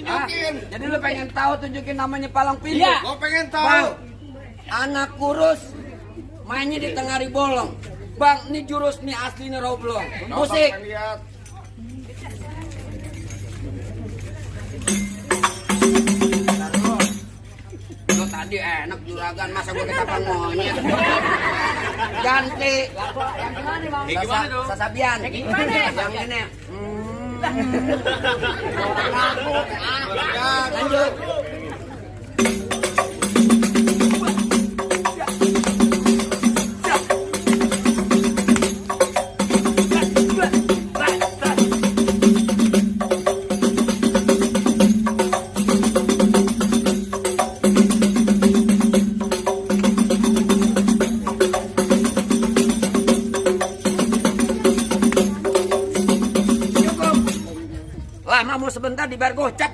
tunjukin. Jadi lu pengen tahu tunjukin namanya palang pintu? Iya. Gua pengen tahu. Bang, anak kurus mainnya di tengah bolong. Bang, ini jurus nih aslinya Roblong. Musik. Lihat. Lo tadi enak juragan, masa gue ketapang monyet. Ganti. Gimana dong? Sasabian. Yang ini. Lanjut. Lama mau sebentar dibayar gocap.